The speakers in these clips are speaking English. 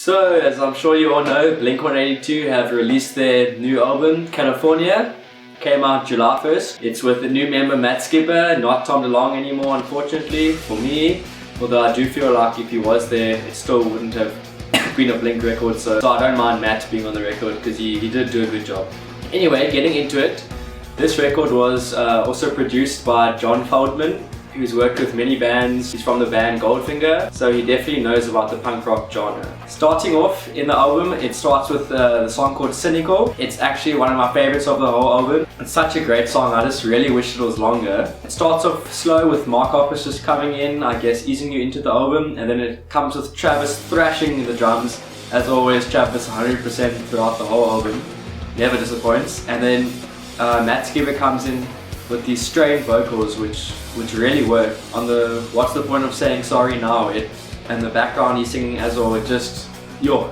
So, as I'm sure you all know, blink-182 have released their new album, California. Came out July 1st. It's with the new member Matt Skipper, not Tom DeLonge anymore, unfortunately, for me. Although I do feel like if he was there, it still wouldn't have been a Blink record, so I don't mind Matt being on the record because he did do a good job. Anyway, getting into it, this record was also produced by John Feldman, who's worked with many bands. He's from the band Goldfinger, so he definitely knows about the punk rock genre. Starting off in the album, it starts with the song called Cynical. It's actually one of my favorites of the whole album. It's such a great song, I just really wish it was longer. It starts off slow with Mark Hoppus just coming in, I guess easing you into the album, and then it comes with Travis thrashing the drums. As always, Travis 100% throughout the whole album, never disappoints. And then Matt Skipper comes in with these strained vocals which really work. On the "What's the point of saying sorry now?" and the background he's singing as well, it just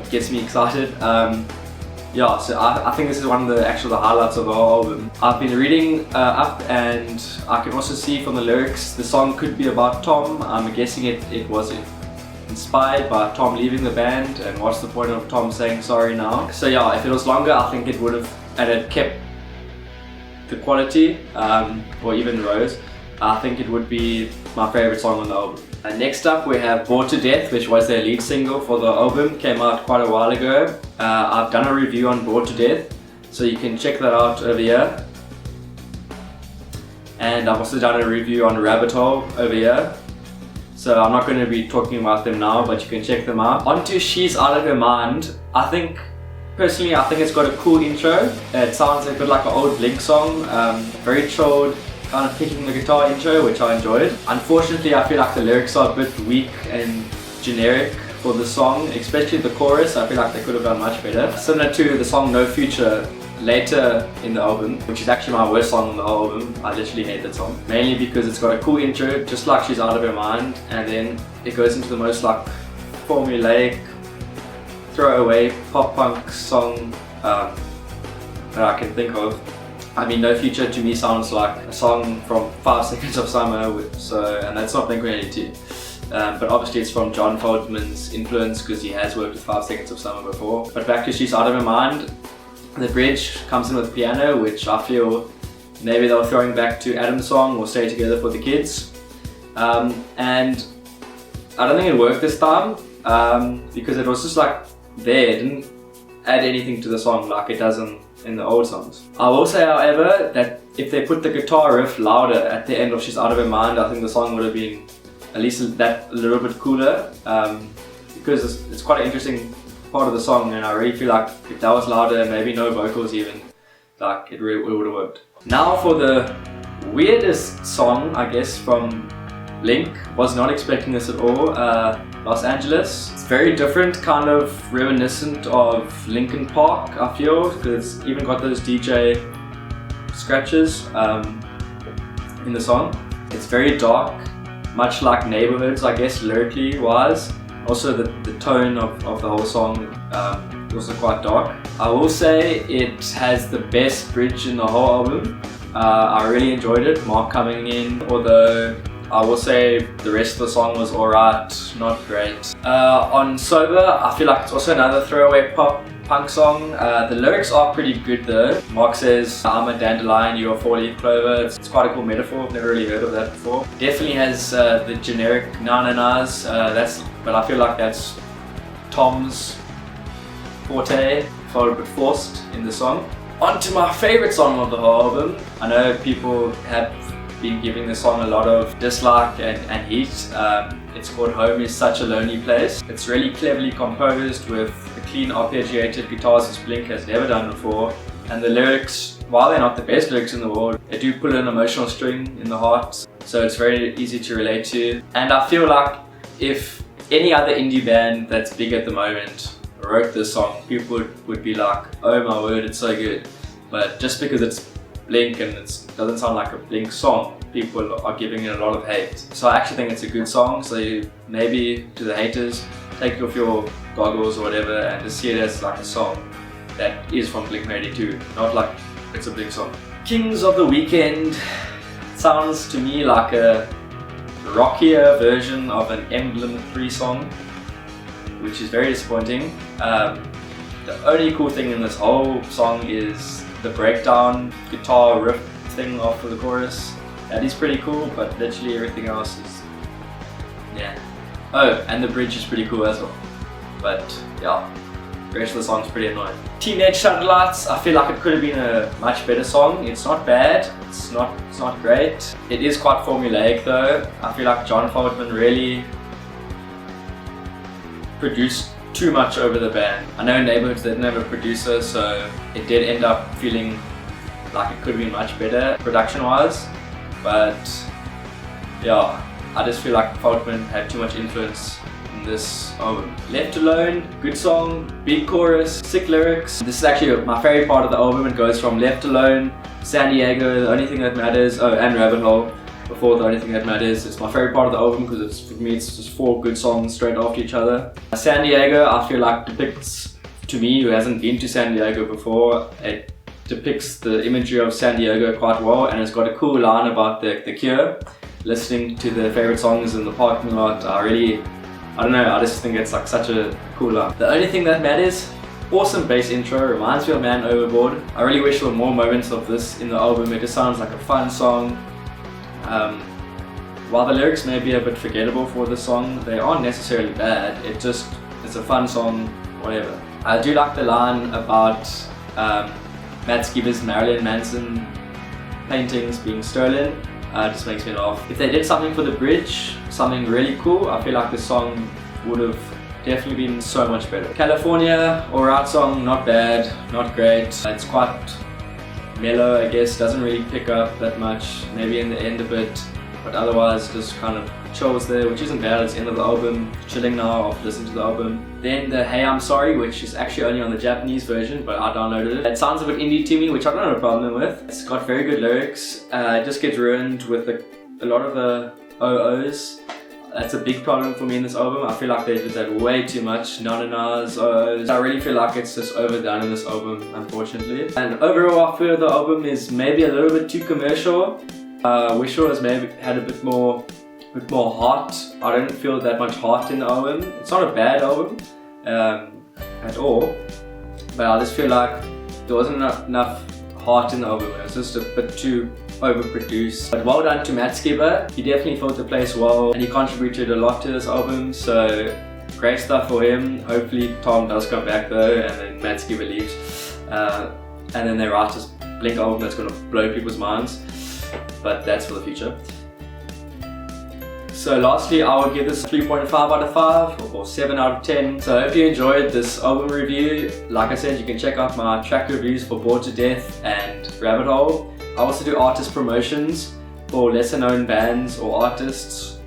gets me excited. So I think this is one of the highlights of the whole album. I've been reading up, and I can also see from the lyrics the song could be about Tom. I'm guessing it was inspired by Tom leaving the band, and what's the point of Tom saying sorry now? So yeah, if it was longer, I think it would have, and it kept the quality, or even rose, I think it would be my favorite song on the album. Next up we have Bored to Death, which was their lead single for the album, came out quite a while ago. I've done a review on Bored to Death, so you can check that out over here. And I've also done a review on Rabbit Hole over here. So I'm not going to be talking about them now, but you can check them out. Onto She's Out of Her Mind. Personally, I think it's got a cool intro. It sounds a bit like an old Blink song, very chilled, kind of picking the guitar intro, which I enjoyed. Unfortunately, I feel like the lyrics are a bit weak and generic for the song, especially the chorus. I feel like they could have done much better. Similar to the song No Future later in the album, which is actually my worst song on the whole album. I literally hate that song. Mainly because it's got a cool intro, just like She's Out of Her Mind, and then it goes into the most like formulaic, throwaway pop punk song that I can think of. I mean, No Future to me sounds like a song from 5 Seconds of Summer, and that's not blink-182. But obviously it's from John Feldman's influence because he has worked with 5 Seconds of Summer before. But back to She's Out of Her Mind, the bridge comes in with piano, which I feel maybe they were throwing back to Adam's song or Stay Together for the Kids. And I don't think it worked this time because it was just like there, it didn't add anything to the song like it does in the old songs. I will say, however, that if they put the guitar riff louder at the end of She's Out of Her Mind, I think the song would have been at least that a little bit cooler, because it's quite an interesting part of the song, and I really feel like if that was louder, maybe no vocals even, like it would have worked. Now for the weirdest song, I guess, from Blink. Was not expecting this at all. Los Angeles. It's very different, kind of reminiscent of Linkin Park, I feel, because it's even got those DJ scratches in the song. It's very dark, much like Neighborhoods, I guess, lyrically wise. Also the tone of the whole song is also quite dark. I will say it has the best bridge in the whole album. I really enjoyed it, Mark coming in, although I will say the rest of the song was alright, not great. On Sober, I feel like it's also another throwaway pop punk song. The lyrics are pretty good though. Mark says, "I'm a dandelion, you're a 4-leaf clover." It's quite a cool metaphor, I've never really heard of that before. Definitely has the generic na-na-nas, but I feel like that's Tom's forte, felt a bit forced in the song. On to my favourite song of the whole album. I know people have been giving the song a lot of dislike and heat. It's called Home Is Such a Lonely Place. It's really cleverly composed with the clean arpeggiated guitars as Blink has never done before. And the lyrics, while they're not the best lyrics in the world, they do pull an emotional string in the heart. So it's very easy to relate to. And I feel like if any other indie band that's big at the moment wrote this song, people would be like, oh my word, it's so good. But just because it's Blink and it doesn't sound like a Blink song, people are giving it a lot of hate. So I actually think it's a good song, so maybe to the haters, take off your goggles or whatever and just see it as like a song that is from Blink-182, not like it's a Blink song. Kings of the Weekend sounds to me like a rockier version of an Emblem 3 song. which is very disappointing. The only cool thing in this whole song is the breakdown guitar riff thing after the chorus. That is pretty cool, but literally everything else is, yeah. Oh, and the bridge is pretty cool as well. But yeah, the rest of the song is pretty annoying. Teenage Satellites, I feel like it could have been a much better song. It's not bad, it's not great. It is quite formulaic though. I feel like John Fogerty really produced too much over the band. I know Neighborhoods didn't have a producer, so it did end up feeling like it could have been much better production wise. But yeah, I just feel like Fogerty had too much influence in this album. Left Alone, good song, big chorus, sick lyrics. This is actually my favorite part of the album. It goes from Left Alone, San Diego, The Only Thing That Matters, oh, and Rabbit Hole before The Only Thing That Matters. It's my favorite part of the album because for me it's just 4 good songs straight after each other. San Diego, I feel like depicts, to me who hasn't been to San Diego before, it depicts the imagery of San Diego quite well, and it's got a cool line about the Cure. Listening to their favorite songs in the parking lot, I don't know, I just think it's like such a cool line. The Only Thing That Matters, awesome bass intro, reminds me of Man Overboard. I really wish there were more moments of this in the album. It just sounds like a fun song. While the lyrics may be a bit forgettable for the song, they aren't necessarily bad. It's a fun song, whatever. I do like the line about Matt Skiba's Marilyn Manson paintings being stolen. It just makes me laugh. If they did something for the bridge, something really cool, I feel like the song would have definitely been so much better. California, alright song, not bad, not great. It's quite mellow, I guess, doesn't really pick up that much, maybe in the end a bit, but otherwise just kind of chills there, which isn't bad. It's the end of the album, chilling now after listening to the album. Then the Hey I'm Sorry, which is actually only on the Japanese version, but I downloaded it. It sounds a bit indie to me, which I don't have a problem with. It's got very good lyrics. It just gets ruined with a lot of the OOs. That's a big problem for me in this album. I feel like they did that way too much. Na-na-nas, OOs. I really feel like it's just overdone in this album, unfortunately. And overall, I feel the album is maybe a little bit too commercial. Wish it was maybe had a bit more heart. I don't feel that much heart in the album. It's not a bad album at all, but I just feel like there wasn't enough heart in the album. It was just a bit too overproduced. But well done to Matt Skiba. He definitely filled the place well, and he contributed a lot to this album, so great stuff for him. Hopefully Tom does come back though, and then Matt Skiba leaves, and then they write this Blink album that's going to blow people's minds, but that's for the future. So lastly, I will give this 3.5 out of 5 or 7 out of 10. So I hope you enjoyed this album review. Like I said, you can check out my track reviews for Bored to Death and Rabbit Hole. I also do artist promotions for lesser known bands or artists.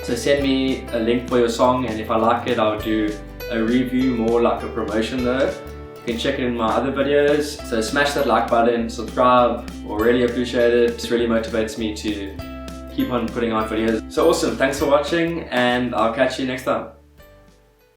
So send me a link for your song, and if I like it, I'll do a review, more like a promotion though. You can check it in my other videos. So smash that like button, subscribe, we'll really appreciate it. This really motivates me to keep on putting out videos. So awesome, thanks for watching, and I'll catch you next time.